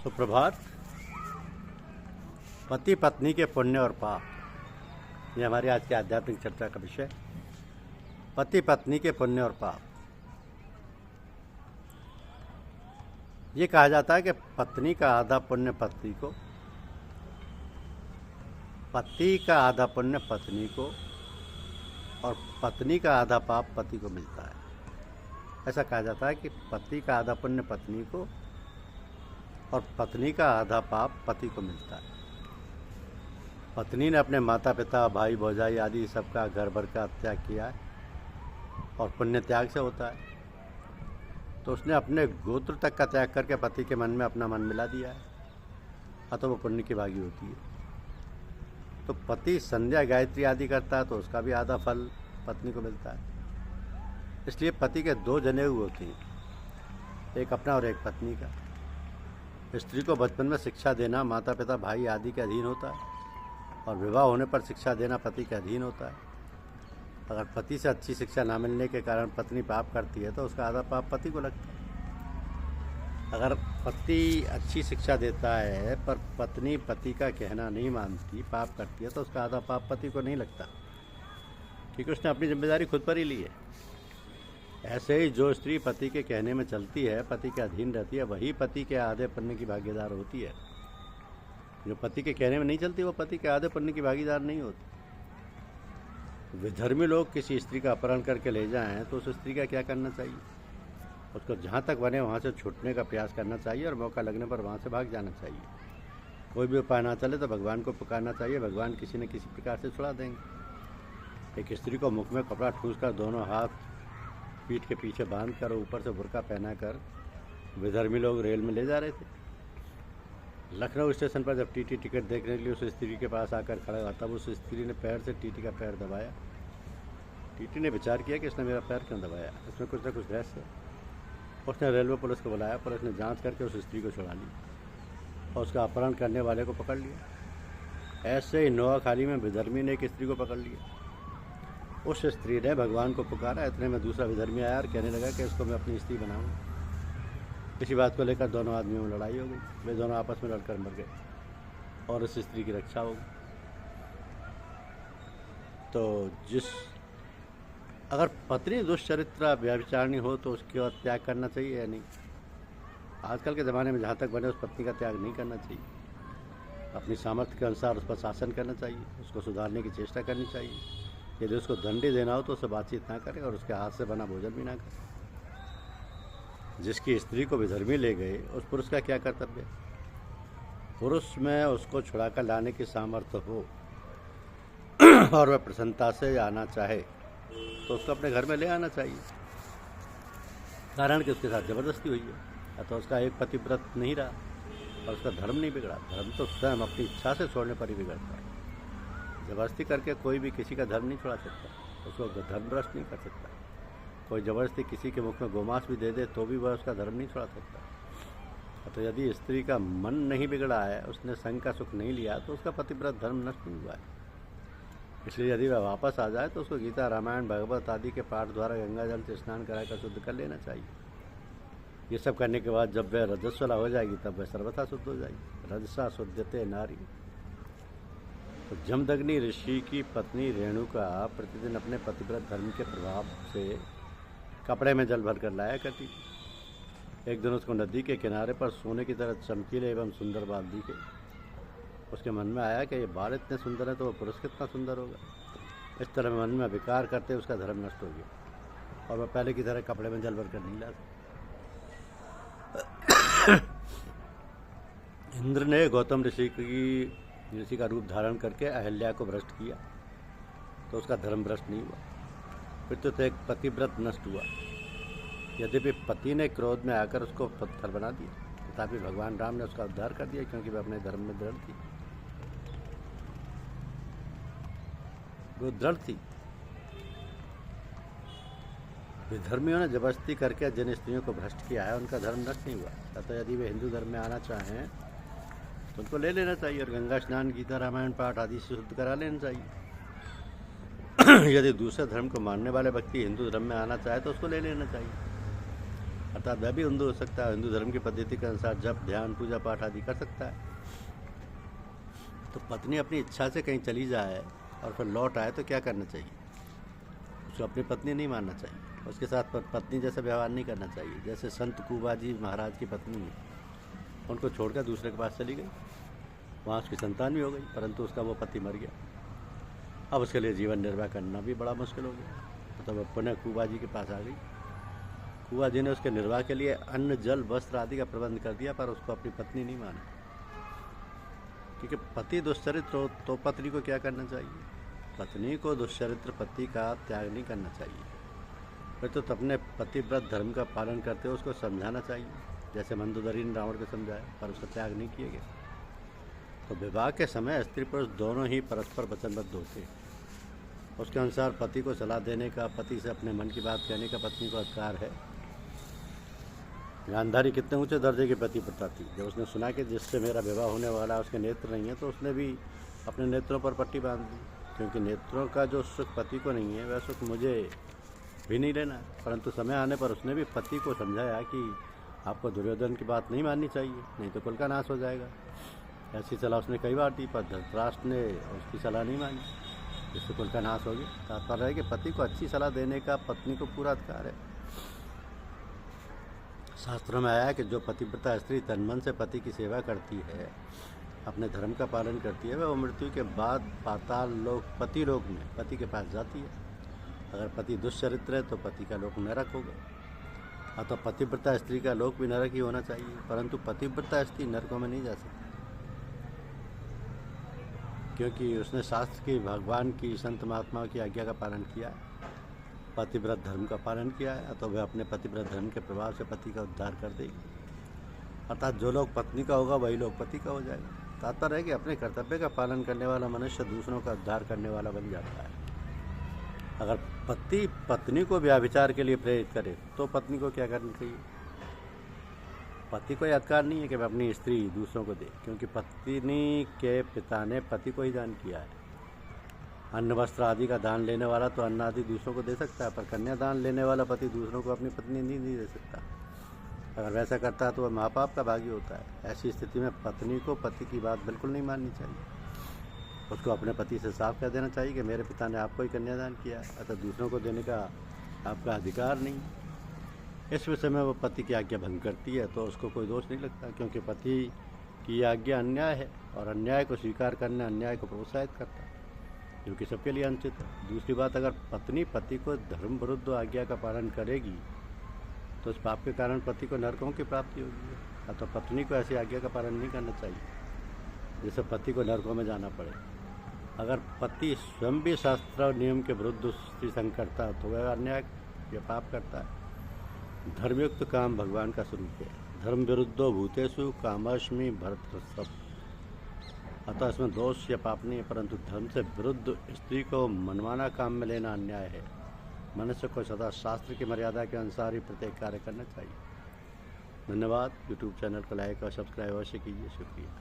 सुप्रभात। पति पत्नी के पुण्य और पाप, ये हमारी आज की आध्यात्मिक चर्चा का विषय। पति पत्नी के पुण्य और पाप। ये कहा जाता है कि पत्नी का आधा पुण्य पति को, पति का आधा पुण्य पत्नी को और पत्नी का आधा पाप पति को मिलता है। ऐसा कहा जाता है कि पति का आधा पुण्य पत्नी को और पत्नी का आधा पाप पति को मिलता है। पत्नी ने अपने माता पिता, भाई भौजाई आदि सबका घर भर का त्याग किया है और पुण्य त्याग से होता है, तो उसने अपने गोत्र तक का त्याग करके पति के मन में अपना मन मिला दिया है, अतः वो पुण्य की भागी होती है। तो पति संध्या गायत्री आदि करता है तो उसका भी आधा फल पत्नी को मिलता है। इसलिए पति के दो जनेऊ होते हैं, एक अपना और एक पत्नी का। स्त्री को बचपन में शिक्षा देना माता पिता, भाई आदि के अधीन होता है और विवाह होने पर शिक्षा देना पति के अधीन होता है। अगर पति से अच्छी शिक्षा ना मिलने के कारण पत्नी पाप करती है तो उसका आधा पाप पति को लगता है। अगर पति अच्छी शिक्षा देता है पर पत्नी पति का कहना नहीं मानती, पाप करती है, तो उसका आधा पाप पति को नहीं लगता, क्योंकि उसने अपनी जिम्मेदारी खुद पर ही ली है। ऐसे ही जो स्त्री पति के कहने में चलती है, पति के अधीन रहती है, वही पति के आधे पुण्य की भागीदार होती है। जो पति के कहने में नहीं चलती वो पति के आधे पुण्य की भागीदार नहीं होती। विधर्मी लोग किसी स्त्री का अपहरण करके ले जाएं तो उस स्त्री का क्या करना चाहिए? उसको जहाँ तक बने वहाँ से छूटने का प्रयास करना चाहिए और मौका लगने पर वहाँ से भाग जाना चाहिए। कोई भी उपाय ना चले तो भगवान को पुकारना चाहिए, भगवान किसी न किसी प्रकार से छुड़ा देंगे। एक स्त्री को मुख में कपड़ा ठूस कर दोनों हाथ पीठ के पीछे बांध कर ऊपर से बुर्का पहना कर विधर्मी लोग रेल में ले जा रहे थे। लखनऊ स्टेशन पर जब टीटी टिकट देखने के लिए उस स्त्री के पास आकर खड़ा हुआ, तब उस स्त्री ने पैर से टीटी का पैर दबाया। टीटी ने विचार किया कि इसने मेरा पैर क्यों दबाया, इसमें कुछ न कुछ रहस्य है। उसने रेलवे पुलिस को बुलाया। पुलिस ने जांच करके उस स्त्री को छुड़ा ली और उसका अपहरण करने वाले को पकड़ लिया। ऐसे ही नोआखाली में विधर्मी ने एक स्त्री को पकड़ लिया। उस स्त्री ने भगवान को पुकारा। इतने में दूसरा विधर्मी आया और कहने लगा कि इसको मैं अपनी स्त्री बनाऊंगा। इसी बात को लेकर दोनों आदमियों में लड़ाई हो गई। वे दोनों आपस में लड़कर मर गए और उस स्त्री की रक्षा हो गई। तो अगर पत्नी दुष्चरित्र व्यभिचारिणी हो तो उसके बाद त्याग करना चाहिए या नहीं? आजकल के ज़माने में जहाँ तक बने उस पत्नी का त्याग नहीं करना चाहिए। अपनी सामर्थ्य के अनुसार उस पर शासन करना चाहिए, उसको सुधारने की चेष्टा करनी चाहिए। यदि उसको दंडी देना हो तो उससे बातचीत ना करे और उसके हाथ से बना भोजन भी ना करे। जिसकी स्त्री को विधर्मी ले गए उस पुरुष का क्या कर्तव्य? पुरुष में उसको छुड़ाकर लाने की सामर्थ्य हो और वह प्रसन्नता से आना चाहे तो उसको अपने घर में ले आना चाहिए, कारण कि उसके साथ जबरदस्ती हुई है। अतः उसका एक पतिव्रत नहीं रहा और उसका धर्म नहीं बिगड़ा। धर्म तो स्वयं अपनी इच्छा से छोड़ने पर ही बिगड़ता है। जबरदस्ती करके कोई भी किसी का धर्म नहीं छुड़ा सकता, उसको धर्म भ्रष्ट नहीं कर सकता। कोई जबरदस्ती किसी के मुख में गोमांस भी दे दे तो भी वह उसका धर्म नहीं छुड़ा सकता। तो यदि स्त्री का मन नहीं बिगड़ा है, उसने संग का सुख नहीं लिया, तो उसका पतिव्रत धर्म नष्ट नहीं हुआ है। इसलिए यदि वह वापस आ जाए तो उसको गीता, रामायण, भागवत आदि के पाठ द्वारा गंगा जल से स्नान कराकर शुद्ध कर लेना चाहिए। ये सब करने के बाद जब वह रजस्वला हो जाएगी तब वह सर्वथा शुद्ध हो जाएगी। रजसा शुद्धते नारी। तो जमदग्नि ऋषि की पत्नी रेणुका प्रतिदिन अपने पतिव्रत धर्म के प्रभाव से कपड़े में जल भर कर लाया करती। एक दिन उसको नदी के किनारे पर सोने की तरह चमकीले एवं सुंदर बाल दिखे। उसके मन में आया कि ये बाल इतने सुंदर है तो वह पुरुष कितना सुंदर होगा। इस तरह मन में विकार करते उसका धर्म नष्ट हो गया और वह पहले की तरह कपड़े में जल भर कर नहीं ला सकता। इंद्र ने गौतम ऋषि का रूप धारण करके अहल्या को भ्रष्ट किया तो उसका धर्म भ्रष्ट नहीं हुआ, फिर तो एक पतिव्रत नष्ट हुआ। यद्यपि पति ने क्रोध में आकर उसको पत्थर बना दिया, तथापि भगवान राम ने उसका उद्धार कर दिया, क्योंकि वह अपने धर्म में दृढ़ थी। वो दृढ़ थी। विधर्मियों ने जबरदस्ती करके जिन स्त्रियों को भ्रष्ट किया है उनका धर्म नष्ट नहीं हुआ। अतः यदि वे हिंदू धर्म में आना चाहें तो उनको ले लेना चाहिए और गंगा स्नान, गीता, रामायण पाठ आदि से शुद्ध करा लेना चाहिए। यदि दूसरे धर्म को मानने वाले व्यक्ति हिंदू धर्म में आना चाहे तो उसको ले लेना चाहिए। अर्थात वह भी हिंदू हो सकता है, हिंदू धर्म की पद्धति के अनुसार जप ध्यान पूजा पाठ आदि कर सकता है। तो पत्नी अपनी इच्छा से कहीं चली जाए और फिर लौट आए तो क्या करना चाहिए? उसको अपनी पत्नी नहीं मानना चाहिए, उसके साथ पत्नी जैसा व्यवहार नहीं करना चाहिए। जैसे संत कुबाजी महाराज की पत्नी है, उनको छोड़कर दूसरे के पास चली गई, वहाँ उसकी संतान भी हो गई, परंतु उसका वो पति मर गया। अब उसके लिए जीवन निर्वाह करना भी बड़ा मुश्किल हो गया, तो वह पुनः कुबाजी के पास आ गई। कुआ जी ने उसके निर्वाह के लिए अन्न जल वस्त्र आदि का प्रबंध कर दिया, पर उसको अपनी पत्नी नहीं माना, क्योंकि पति दुष्चरित्र हो तो पत्नी को क्या करना चाहिए? पत्नी को दुष्चरित्र पति का त्याग नहीं करना चाहिए, फिर तो अपने पतिव्रत धर्म का पालन करते हुए उसको समझाना चाहिए, जैसे मंदोदरी ने रावण को समझाया, पर उसका त्याग नहीं किया गया। तो विवाह के समय स्त्री पुरुष दोनों ही परस्पर वचनबद्ध होते हैं। उसके अनुसार पति को सलाह देने का, पति से अपने मन की बात कहने का पत्नी को अधिकार है। गांधारी कितने ऊंचे दर्जे की पतिव्रता थी। जब उसने सुना कि जिससे मेरा विवाह होने वाला उसके नेत्र नहीं है, तो उसने भी अपने नेत्रों पर पट्टी बांध दी, क्योंकि नेत्रों का जो सुख पति को नहीं है वह सुख मुझे भी नहीं लेना। परंतु समय आने पर उसने भी पति को समझाया कि आपको दुर्योधन की बात नहीं माननी चाहिए, नहीं तो कुल का नाश हो जाएगा। ऐसी सलाह उसने कई बार दी, पर धृतराष्ट्र ने उसकी सलाह नहीं मानी, जिससे कुल का नाश हो गया। तात्पर्य है कि पति को अच्छी सलाह देने का पत्नी को पूरा अधिकार है। शास्त्रों में आया है कि जो पतिव्रता स्त्री तन मन से पति की सेवा करती है, अपने धर्म का पालन करती है, वह मृत्यु के बाद पाताल लोक पति लोक में पति के पास जाती है। अगर पति दुष्चरित्र है तो पति का लोक नरक होगा। अतः पतिव्रता स्त्री का लोक भी नरक ही होना चाहिए, परंतु पतिव्रता स्त्री नरकों में नहीं जा सकती, क्योंकि उसने शास्त्र की, भगवान की, संत महात्माओं की आज्ञा का पालन किया है, पतिव्रत धर्म का पालन किया है। तो वह अपने पतिव्रत धर्म के प्रभाव से पति का उद्धार कर देगी। अर्थात जो लोग पत्नी का होगा वही लोग पति का हो जाएगा। तात्पर्य है कि अपने कर्तव्य का पालन करने वाला मनुष्य दूसरों का उद्धार करने वाला बन जाता है। अगर पति पत्नी को व्याभिचार के लिए प्रेरित करे तो पत्नी को क्या करना चाहिए? पति को यह अधिकार नहीं है कि वह अपनी स्त्री दूसरों को दे, क्योंकि पत्नी के पिता ने पति को ही दान किया है। अन्न वस्त्र आदि का दान लेने वाला तो अन्न आदि दूसरों को दे सकता है, पर कन्यादान लेने वाला पति दूसरों को अपनी पत्नी नहीं दे सकता। अगर वैसा करता है तो वह महापाप का भागी होता है। ऐसी स्थिति में पत्नी को पति की बात बिल्कुल नहीं माननी चाहिए। उसको अपने पति से साफ कह देना चाहिए कि मेरे पिता ने आपको ही कन्यादान किया है, अतः दूसरों को देने का आपका अधिकार नहीं। इस विषय में वो पति की आज्ञा भंग करती है तो उसको कोई दोष नहीं लगता, क्योंकि पति की आज्ञा अन्याय है, और अन्याय को स्वीकार करना अन्याय को प्रोत्साहित करता है, जो कि सबके लिए अनुचित है। दूसरी बात, अगर पत्नी पति को धर्म विरुद्ध आज्ञा का पालन करेगी तो उस पाप के कारण पति को नरकों की प्राप्ति होगी। अतः पत्नी को ऐसी आज्ञा का पालन नहीं करना चाहिए जिससे पति को नरकों में जाना पड़े। अगर पति स्वयं भी शास्त्र नियम के विरुद्ध स्त्री संग करता है तो वह अन्याय या पाप करता है। धर्मयुक्त काम भगवान का स्वरूप है। धर्म विरुद्धो भूतेषु कामस्मि भरतर्षभ। अतः इसमें दोष या पाप नहीं है, परंतु धर्म से विरुद्ध स्त्री को मनमाना काम में लेना अन्याय है। मनुष्य को सदा शास्त्र की मर्यादा के अनुसार ही प्रत्येक कार्य करना चाहिए। धन्यवाद। यूट्यूब चैनल को लाइक और सब्सक्राइब अवश्य कीजिए। शुक्रिया।